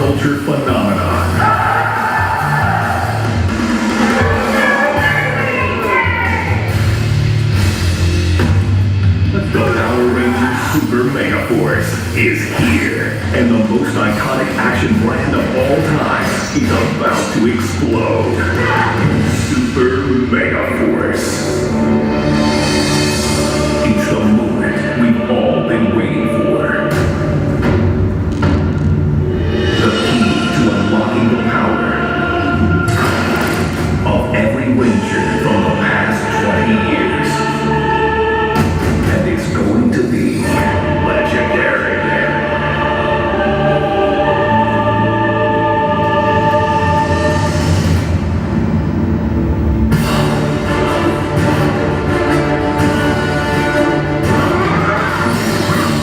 culture phenomenon. The Power Rangers Super MegaForce is here, and the most iconic action brand of all time is about to explode. Super MegaForce. It's the moment we've all been waiting for. The key to unlocking the power of every Ranger from the past 20 years. And it's going to be legendary.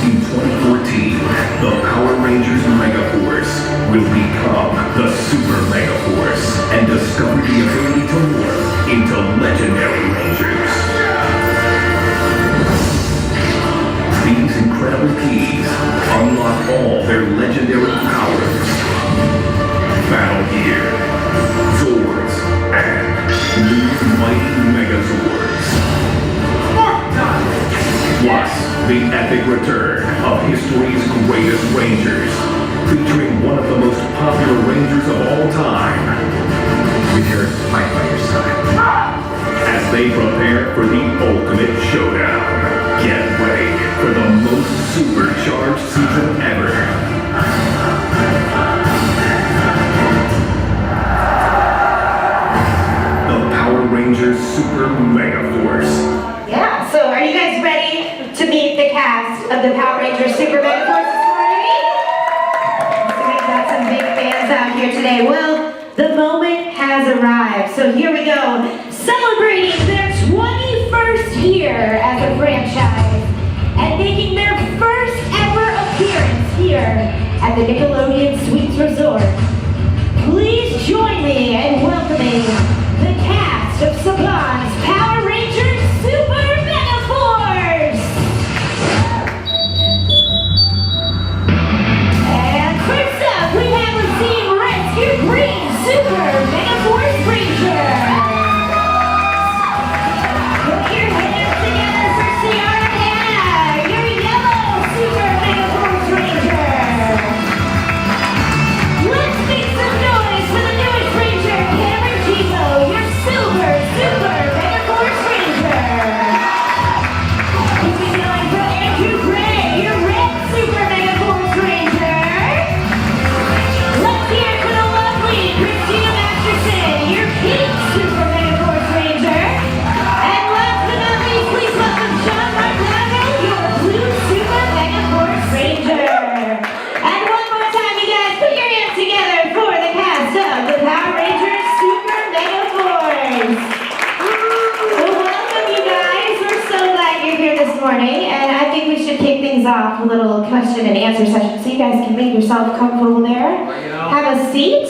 In 2014, the Power Rangers MegaForce will become the Super MegaForce and discover the ability to morph into legendary Rangers. These incredible keys unlock all their legendary powers, battle gear, swords, and new mighty Megazords. Plus, the epic return of history's greatest Rangers, featuring one of the most popular Rangers of all time. We're here to fight by your side. As they prepare for the ultimate showdown. Get ready for the most supercharged season ever. The Power Rangers Super MegaForce. Yeah, so are you guys ready to meet the cast of the Power Rangers Super MegaForce this morning? So we've got some big fans out here today. Well, the moment has arrived. So here we go. Celebrating their 21st year as a franchise and making their first ever appearance here at the Nickelodeon Suites Resort. Please join me in welcoming the cast of Saban's Power Rangers Super MegaForce! And first up, we have Azim, Rizk, your green Super MegaForce Ranger! Put your hands together for Ciara and Hanna, your yellow Super MegaForce Ranger! Let's make some noise for the newest Ranger, Jebo, your silver Super MegaForce Ranger! Keep it going for Andrew Gray, your red Super MegaForce Ranger! Let's hear it for the lovely Christina Masterson, your pink Super MegaForce Ranger! And last but not least, please welcome John Martano, your blue Super MegaForce Ranger! And one more time, you guys, put your hands together for the cast of the Power Rangers Super MegaForce! Well, welcome, you guys. We're so glad you're here this morning, and I think we should kick things off with a little question and answer session so you guys can make yourself comfortable there. Have a seat.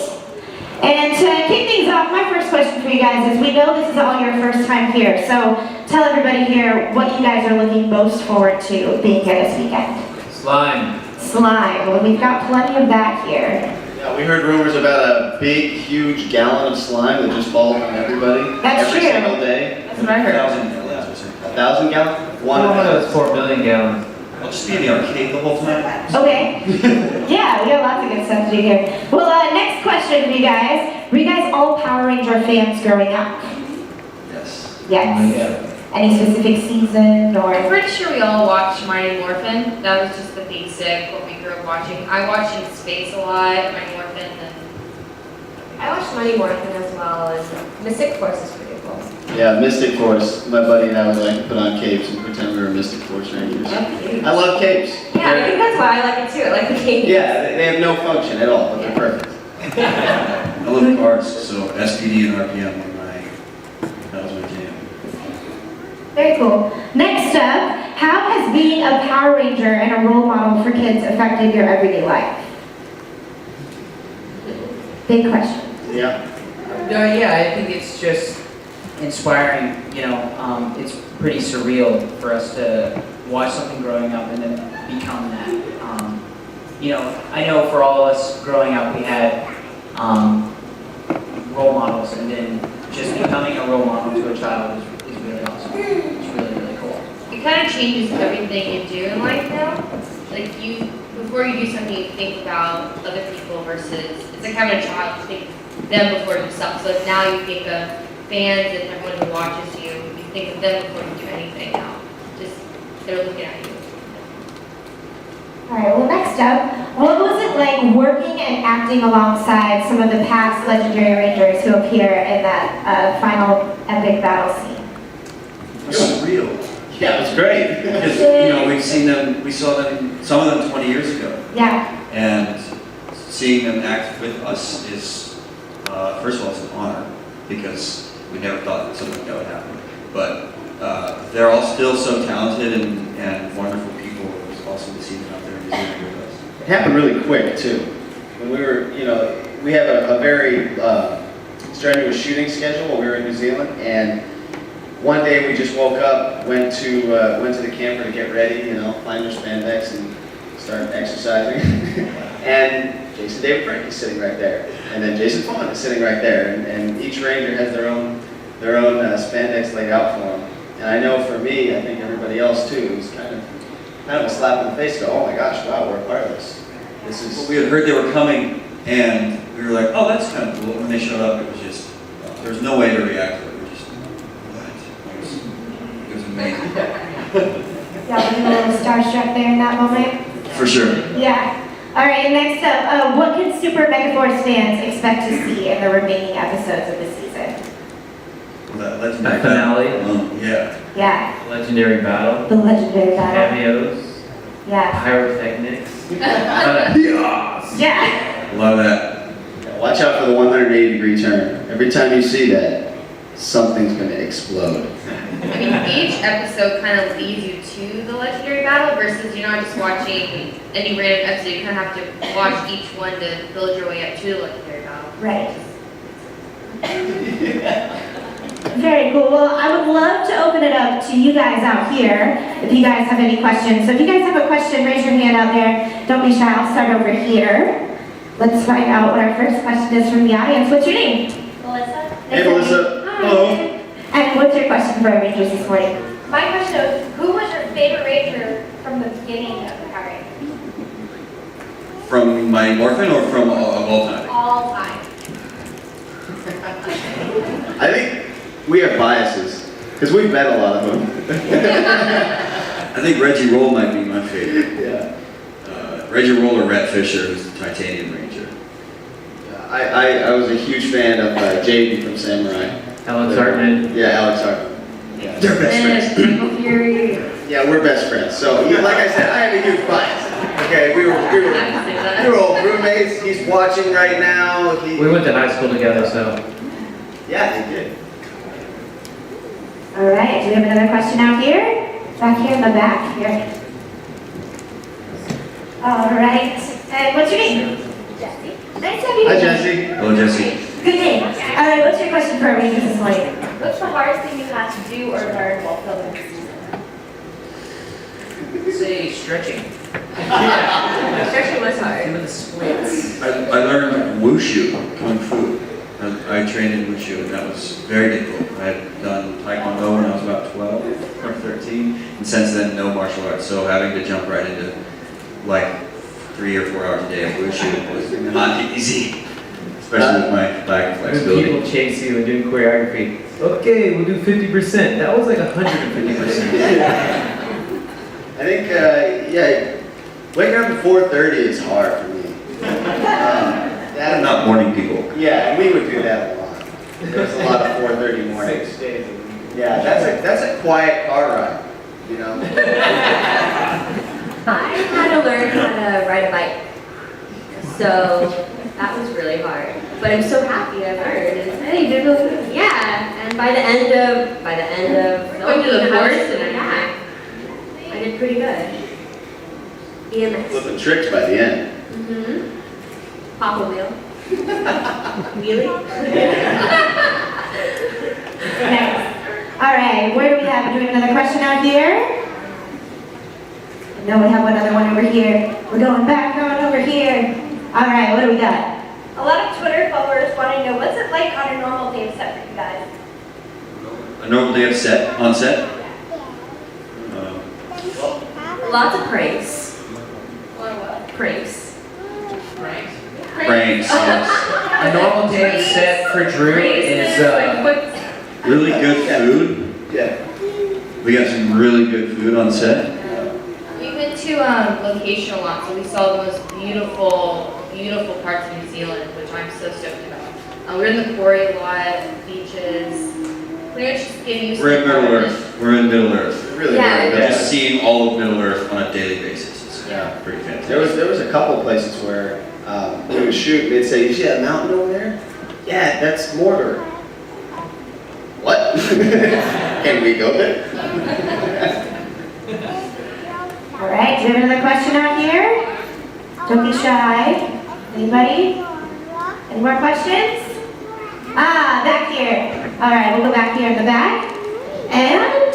And to kick things off, my first question for you guys is, we know this is all your first time here, so tell everybody here what you guys are looking most forward to being here this weekend. Slime. Slime. Well, we've got plenty of that here. Yeah, we heard rumors about a big, huge gallon of slime that just falls on everybody. That's every true. single day. That's what I heard. 1,000 gallons? One of those 4 billion gallons. I'll just be in the arcade the whole time. Okay. Yeah, we got lots of good stuff to do here. Well, next question for you guys. Were you guys all Power Ranger fans growing up? Yes. Yes. Yeah. Any specific season or? I'm pretty sure we all watched Mighty Morphin. That was just the basic what we grew up watching. I watched In Space a lot, Mighty Morphin, and I watched Mighty Morphin as well as Mystic Force is pretty cool. Yeah, Mystic Force. My buddy and I would like to put on capes and pretend we were Mystic Force Rangers. I love capes. Yeah, I think that's why I like it too. I like the game. Yeah, they have no function at all, but they're perfect. I love cars, so SPD and RPM were that was my jam. Very cool. Next up, how has being a Power Ranger and a role model for kids affected your everyday life? Big question. Yeah. No, yeah, I think it's just inspiring, it's pretty surreal for us to watch something growing up and then become that. you know, I know for all of us growing up, we had role models, and then just becoming a role model to a child is really awesome. It's really, really cool. It kind of changes everything you do in life now. Like before you do something, you think about other people versus, it's like having a child, you think them before yourself. So now you think of fans and everyone who watches you, you think of them before you do anything now. Just, they're looking at you. All right, well, next up, what was it like working and acting alongside some of the past legendary Rangers who appear in that final epic battle scene? It was real. Yeah, it was great. Because, we saw them, some of them 20 years ago. Yeah. And seeing them act with us is, first of all, it's an honor because we never thought that something like that would happen. But they're all still so talented and wonderful people. It was awesome to see them out there and doing with us. It happened really quick too. When we were, we have a very strenuous shooting schedule when we were in New Zealand, and one day we just woke up, went to the camper to get ready, find our spandex and start exercising. And Jason David Frank is sitting right there, and then Jason Fawn is sitting right there, and each ranger has their own spandex laid out for them. And I know for me, I think everybody else too, it was kind of a slap in the face to go, oh my gosh, wow, we're a part of this. This is. Well, we had heard they were coming, and we were like, oh, that's kind of cool. When they showed up, it was just, there was no way to react to it. We were just, what? It was amazing. Yeah, we were a little starstruck there in that moment. For sure. Yeah. All right, and next up, what can Super MegaForce fans expect to see in the remaining episodes of the season? Well, The finale. Yeah. Yeah, Legendary battle. the legendary battle. Cameos. Yeah. Pyrotechnics. Yeah. Love that. Yeah, watch out for the 180-degree turn. Every time you see that, something's going to explode. I mean, each episode kind of leads you to the legendary battle versus you're not just watching any random episode. You kind of have to watch each one to build your way up to the legendary battle. Right. Very cool. Well, I would love to open it up to you guys out here if you guys have any questions. So if you guys have a question, raise your hand out there. Don't be shy. I'll start over here. Let's find out what our first question is from the audience. What's your name? Melissa? Hey, Melissa. Hi. Hello. And what's your question for our Rangers this morning? My question is, who was your favorite Ranger from the beginning of the Power Rangers? From my Morphin or from all time? All time. I think we have biases, because we've met a lot of them. I think Reggie Roll might be my favorite. Yeah. Reggie Roll or Rhett Fisher, who's the Titanium Ranger. I was a huge fan of Jebo from Samurai. Alex Hartman. Yeah, Alex Hartman. Yeah. They're best friends. Michael Fury. Yeah, we're best friends. So, like I said, I have a huge bias. Okay, we were old roommates. He's watching right now. We went to high school together, so. Yeah, he did. All right. Do we have another question out here? Back here in the back here. All right. And what's your name? Jesse. Nice to have you. Hi, Jesse. Hello, Jesse. Good name. All right. What's your question for our Rangers this morning? What's the hardest thing you had to do or learn while filming this season? Say stretching. Stretching was hard. Some of the splits. I learned wushu, kung fu. I trained in wushu, and that was very difficult. I had done taekwondo when I was about 12 or 13, and since then, no martial arts. So having to jump right into like 3 or 4 hours a day of wushu was not easy, especially with my lack of When flexibility. people chase you and do choreography, okay, we'll do 50%. That was like 150%. I think, waking up at 4:30 is hard for me. I'm not morning people. Yeah, and we would do that a lot. There's a lot of 4:30 mornings. 6 days a week. Yeah, that's a quiet car ride, I had to learn how to ride a bike. So that was really hard. But I'm so happy I learned. Hey, you did really good. Yeah, and by the end of Went to the filming, course and yeah, I did pretty good. BMX. flipping tricks by the end. Mm-hmm. Pop a wheel. Really? Nice. All right. Where do we have? Do we have another question out here? No, we have another one over here. We're going back, going over over here. All right, what do we got? A lot of Twitter followers want to know what's it like on a normal day of set for you guys? A normal day of set, on set? Lots of praise. What? Praise. Pranks, yes. A normal day of set for Drew is, Really good food. Yeah. We got some really good food on set. We went to location a lot, so we saw the most beautiful parts of New Zealand, which I'm so stoked about. We're in the quarry a lot, beaches. Pretty much just getting used to We're in Middle the Earth. We're in Middle Earth. Really, Yeah, really We're good. just seeing all of Middle Earth on a daily basis. It's Yeah. pretty fantastic. There was a couple places where we would shoot, they'd say, "You see that mountain over there? Yeah, that's mortar." What? Can we go there? All right, do you have another question out here? Don't be shy. Anybody? Any more questions? Back here. All right, we'll go back here in the back. And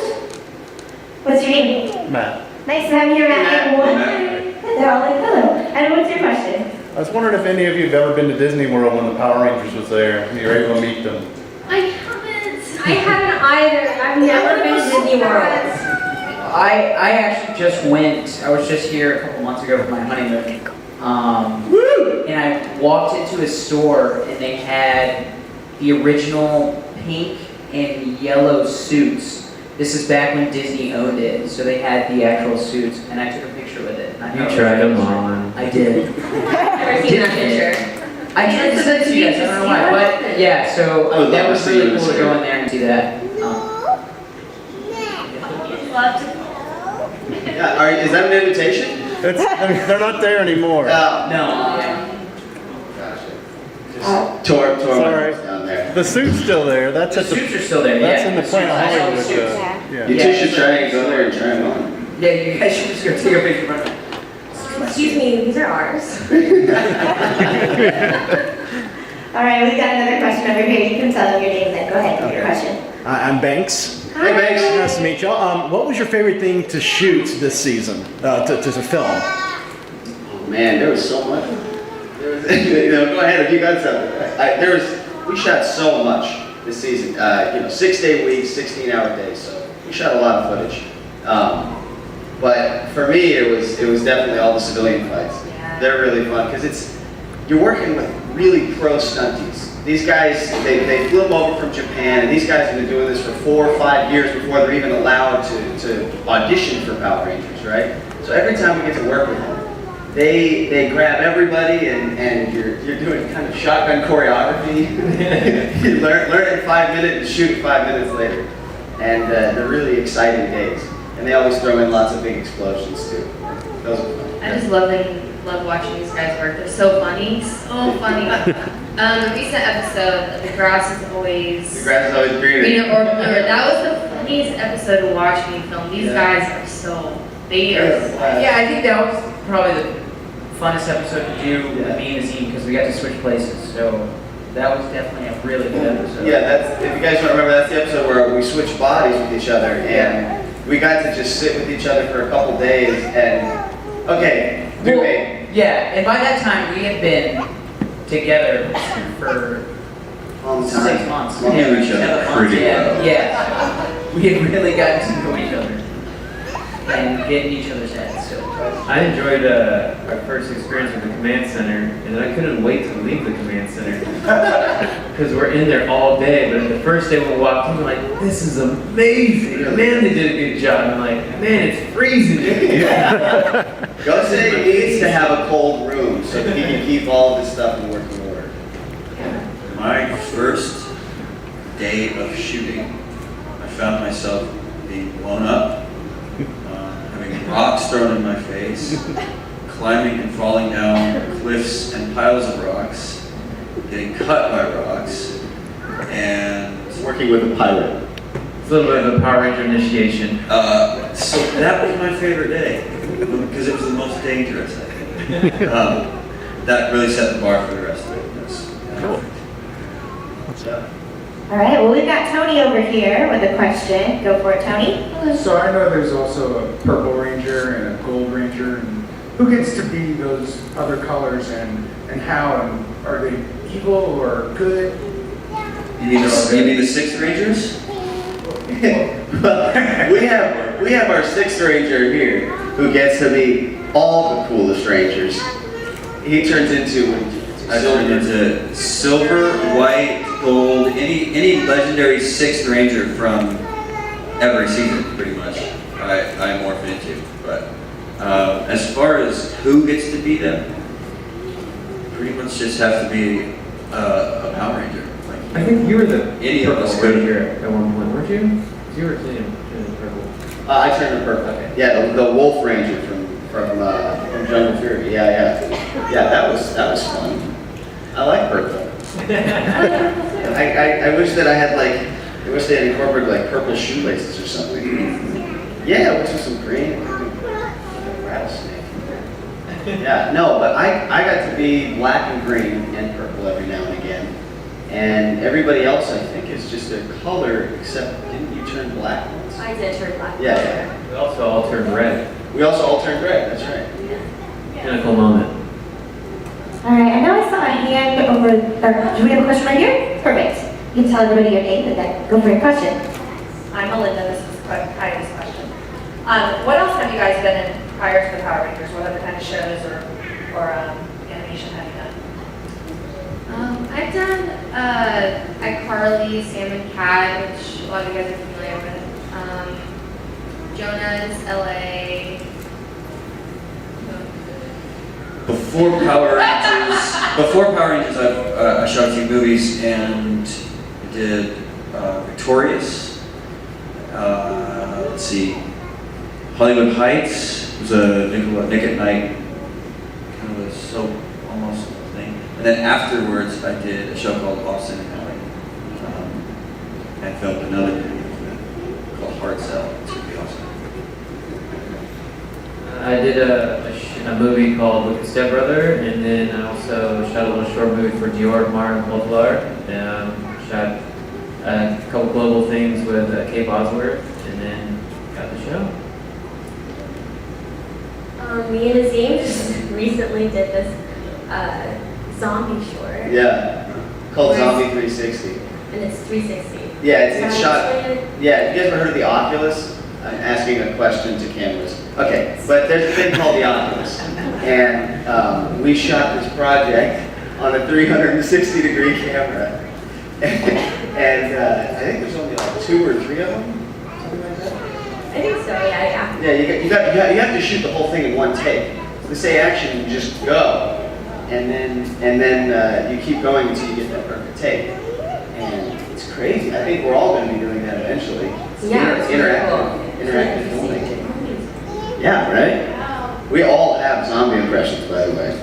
what's your name? Matt, Nice to have you here, Matt. Matt. And what? Matt. They're all like, hello. And what's your question? I was wondering if any of you have ever been to Disney World when the Power Rangers was there and you were able to meet them. I haven't. I haven't either. I've never been to Disney World. I actually just went, I was just here a couple months ago for my honeymoon. And I walked into a store and they had the original pink and yellow suits. This is back when Disney owned it, so they had the actual suits, and I took a picture with it. And I You thought it tried was them really on. I did. Never seen that picture. I tried to send it to you guys, I don't know why, but yeah, so I would that love was to see really you cool to this go year. in there and see that. Love to. Yeah, is that an invitation? They're not there anymore. No, yeah. Just tour Sorry. down there. The suit's still there. That's The at the. suits are still there, That's yeah. in the Planet I saw the Hollywood. suits. Yeah. You Yeah. two should try and go there and try them on. Yeah, you guys should just go take a picture of it. Excuse me, these are ours. All right, we got another question over here. You can tell them your name then. Go ahead with your question. I'm Banks. Hey, Banks. Nice to meet y'all. What was your favorite thing to shoot this season, to film? Oh man, there was so much. There was, go ahead if you got something. We shot so much this season. 6-day weeks, 16-hour days. So we shot a lot of footage. But for me, it was definitely all the civilian fights. Yeah. They're really fun because you're working with really pro stunties. These guys, they flew them over from Japan, and these guys have been doing this for 4 or 5 years before they're even allowed to audition for Power Rangers, right? So every time we get to work with them, they grab everybody, and you're doing kind of shotgun choreography. You learn it in 5 minutes and shoot it 5 minutes later. And they're really exciting days. And they always throw in lots of big explosions too. Those are fun. I just love watching these guys work. They're so funny, so funny. The recent episode, the grass is The always grass is always greener. greener or bluer. That was the funniest episode to watch me film. These guys are they are. Yeah, I think that was probably the funnest episode to do with me and Azim because we got to switch places. So that was definitely a really good episode. Yeah, if you guys don't remember, that's the episode where we switched bodies with each other, and we got to just sit with each other for a couple days, and okay, do me. Yeah, and by that time we had been together for Long 6 time. months. Long knew each 7 other months, pretty yeah. well. Yeah, we had really gotten to know each other and get in each other's heads. So I enjoyed our first experience with the command center, and I couldn't wait to leave the command center because we're in there all day. But the first day when we walked in, we're like, "This is amazing! Man, they did a good job." And I'm like, "Man, it's freezing in here." Jose needs to have a cold room so that he can keep all of this stuff in working order. My first day of shooting, I found myself being blown up, having rocks thrown in my face, climbing and falling down cliffs and piles of rocks, getting cut by rocks, and Working with a pilot. It's a little bit of a Power Ranger initiation. so that was my favorite day because it was the most dangerous, I think. That really set the bar for the rest of it. Cool. All right, well, we've got Tony over here with a question. Go for it, Tony. So I know there's also a Purple Ranger and a Gold Ranger, and who gets to be those other colors and how, and are they evil or good? You mean the Sixth Rangers? Well, we have our Sixth Ranger here who gets to be all the coolest Rangers. He turns into I turned into silver, white, gold, any legendary Sixth Ranger from every season, pretty much. I morph into. But as far as who gets to be them, pretty much just have to be a Power Ranger. Like, I think you were the any of us purple could. ranger at one point, weren't you? 'Cause you were clean purple. I turned to purple. Okay. Yeah, the Wolf Ranger from Jungle Fury. Yeah. That was fun. I like purple. I wish that I had I wish they had incorporated like purple shoelaces or something. Yeah, which is some green. Like a rattlesnake. Yeah, no, but I got to be black and green and purple every now and again. And everybody else, I think, is just a color, except didn't you turn black once? I did turn black. Yeah. We also all turned red. We also all turned red, that's right. Pinnacle moment. All right, I know I saw a hand over there. Do we have a question right here? Perfect. You can tell everybody your name and then go for your question. I'm Melinda, this is Kylie's question. What else have you guys been in prior to the Power Rangers? What other kind of shows or animation have you done? I've done iCarly, Sam and Cat, which a lot of you guys are familiar with. Jonah's, LA. Before Power Rangers, I shot a few movies and I did Victorious. Let's see, Hollywood Heights was a Nick at Night kind of a soap almost thing. And then afterwards, I did a show called Austin and Alley. And filmed another movie called Hard Sell. It's gonna be awesome. I did a movie called Wicked Stepbrother, and then I also shot a little short movie for Dior, Martin Multilar. Shot a couple global things with Kate Bosworth, and then got the show. Me and Azim just recently did this zombie short. Yeah, called Zombie 360. And it's 360. Yeah, it's Can I shot. explain it? Yeah, you guys ever heard of the Oculus? I'm asking a question to cameras. Okay, but there's a thing called the Oculus, and we shot this project on a 360-degree camera, and I think there's only like 2 or 3 of them, something like that. I think so, yeah. Yeah, you have to shoot the whole thing in one take. So they say action, you just go, and then you keep going until you get that perfect take. And it's crazy. I think we're all going to be doing that eventually. Yeah, it's really Interactive cool. filmmaking. Yeah, right? We all have zombie impressions, by the way.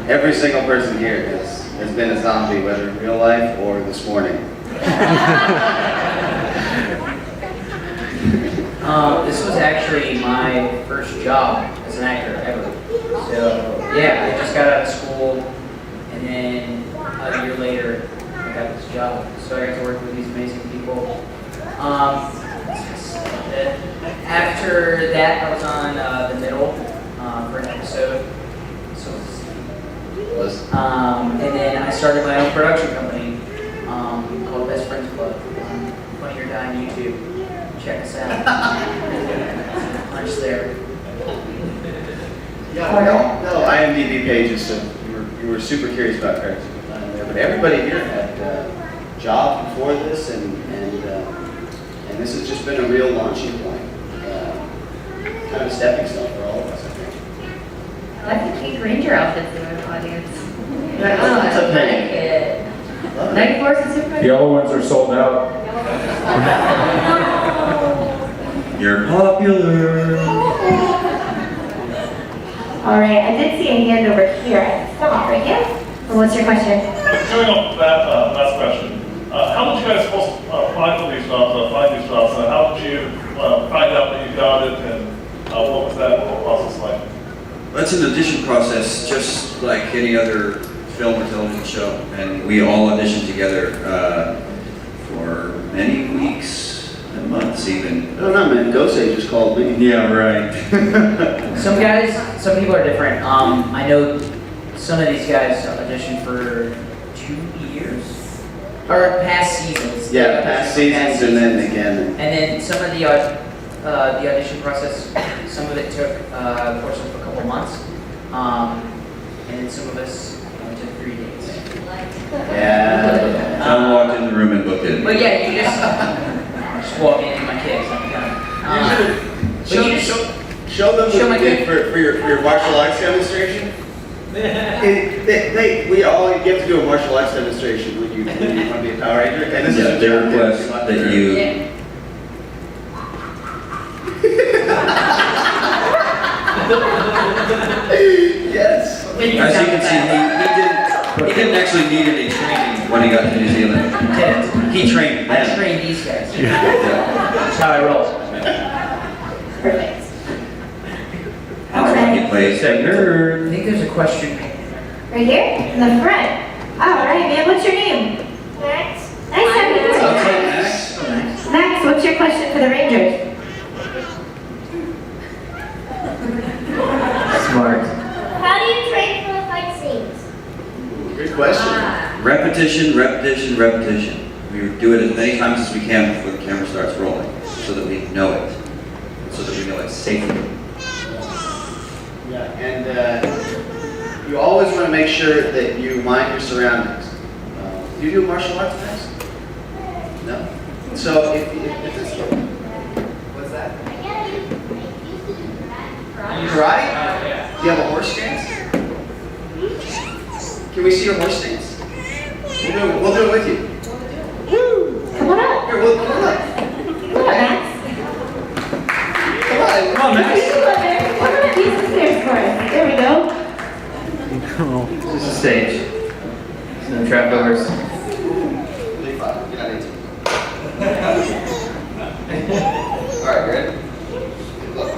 Every single person here has been a zombie, whether in real life or this morning. This was actually my first job as an actor ever. So yeah, I just got out of school, and then a year later, I got this job. So I got to work with these amazing people. After that, I was on The Middle for an episode. And then I started my own production company called Best Friends Club. Funny or Die on YouTube. Check us out. Punch there. Yeah, no IMDb pages, so you were super curious about characters you could find there. But everybody here had jobs before this, and this has just been a real launching point. Kind of a stepping stone for all of us, I think. I like the Pink Ranger outfits in our audience. That's a penny. It. Love it. Night Force is super. The yellow ones are sold out. You're popular. All right, I did see a hand over here. Come on, right here. And what's your question? Going off that last question, how did you guys supposed to apply for these jobs, find these jobs, and how did you find out that you got it, and what was that whole process like? That's an audition process, just like any other film or television show, and we all auditioned together for many weeks, at months even. I don't know, man. Gosei just called me. Yeah, right. Some people are different. I know some of these guys auditioned for 2 years, or past seasons. Yeah, past seasons and then again. And then some of the audition process, some of it took, of course, a couple months. And then some of us took 3 days. Yeah. John walked in the room and booked it. But yeah, you just walk in my kids. Show them Show what my you did kid. for your martial arts demonstration. You have to do a martial arts demonstration when you want to be a Power Ranger. And this Yeah, is they request that you. Yes. As you can see, he didn't actually need any training when he got to New Zealand. He trained I them. trained these guys. Yeah. That's how I roll. Perfect. He plays a I nerd. think there's a question. Right here? In the front. All right, man. What's your name? Max. Nice having you. Okay, Max, what's your question for the Rangers? Smart. How do you train for the fight scenes? Good question. Repetition, repetition, repetition. We do it as many times as we can before the camera starts rolling, so that we know it, so that we know it's safely. Yeah, and you always want to make sure that you mind your surroundings. Do you do martial arts, Max? No? So if this, what's that? Karate? Do you have a horse stance? Can we see your horse stance? We'll do it with you. Come on up. Here, come on up. Come on, Max. Come on, Max. Come on, there. We're going to use the stairs for us. There we go. This is a stage. No trap overs. You're not 18. All right, ready? Look.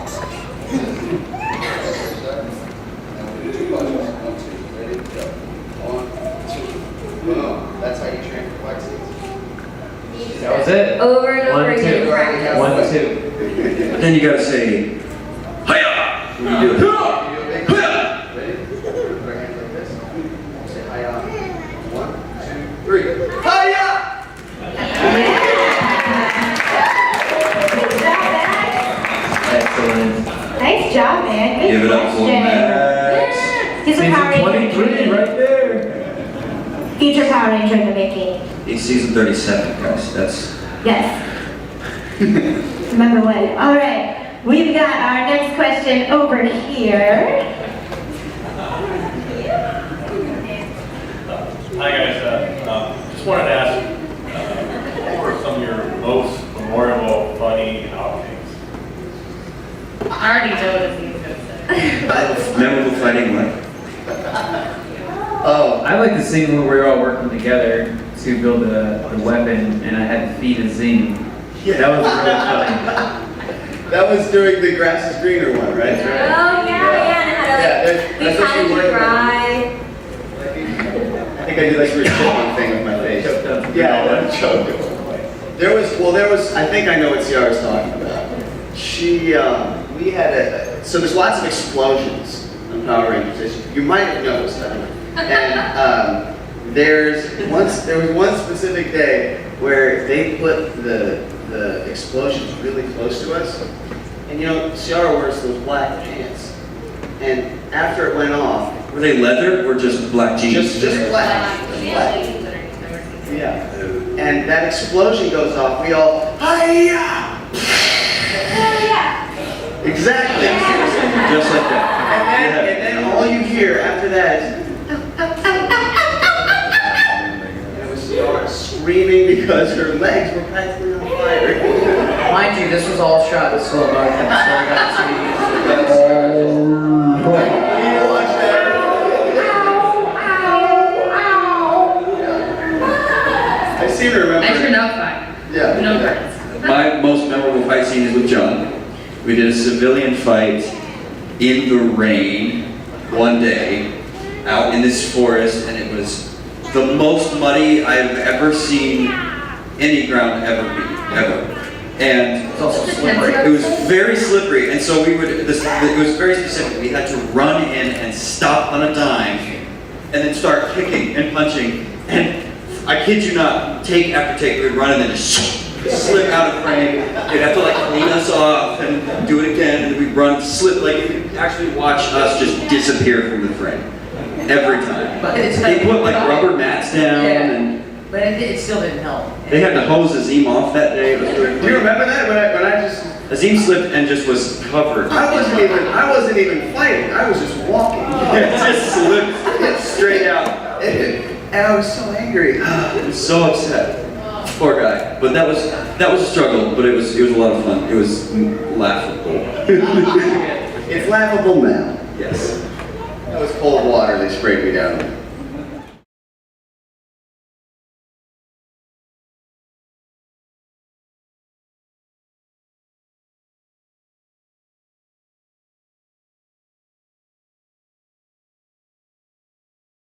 Ready? Go. 1, 2. Boom. That's how you train for fight scenes. That was it. Over and over 1, 2. again. Practice. 1, 2. Then you gotta say, hiya! When you do it. Ready? Put our hands like this. Say hi-ya. 1, 2, 3. Hi-ya! Good job, Max. Excellent. Nice job, man. Good Give it up for question. Max. He's a Power Ranger. 23 right there. Future Power Ranger in the making. He's season 37, guys. That's. Yes. Remember when? All right. We've got our next question over here. Hi guys, just wanted to ask, what were some of your most memorable, funny outtakes? I already know what it's going to say. Memorable fighting what? Oh, I like the scene where we were all working together to build the weapon, and I had to feed Azim. That was really funny. that was during the grass is greener one, right? Oh, yeah. We That's what had you to worked dry. I think I did like a chipmunk thing with my face. Choked up. Yeah, that choked. There was, I think I know what Ciara's talking about. We had so there's lots of explosions on Power Rangers. You might have noticed that. And there was one specific day where they put the explosions really close to us. And Ciara wears those black pants. And after it went off, Were they leather or just black jeans? just black. Yeah. And that explosion goes off. We all, hi-ya! Exactly. Just like that. And then all you hear after that is, and it was Ciara screaming because her legs were practically on fire. Mind you, this was all shot in slow motion, so I got to see. You watch that? I seem to remember. I turned out fine. Yeah. No burns. My most memorable fight scene is with John. We did a civilian fight in the rain one day out in this forest, and it was the most muddy I've ever seen any ground ever be, ever. And It's also slippery. it was very slippery, and so we would, it was very specific. We had to run in and stop on a dime, and then start kicking and punching. And I kid you not, take after take, we would run and then just slip out of frame. They'd have to like clean us off and do it again, and we'd run, slip, like you could actually watch us just disappear from the frame. Every time. But it's They put like rubber mats down, Yeah. and But it still didn't help. they had to hose Azim off that day. It was really Do you remember that when I just? Azim slipped and just was covered. I wasn't even fighting. I was just walking. It just slipped straight out. And I was so angry. I was so upset. Poor guy. But that was a struggle, but it was a lot of fun. It was laughable. It's laughable now. Yes. That was cold water they sprayed me down with.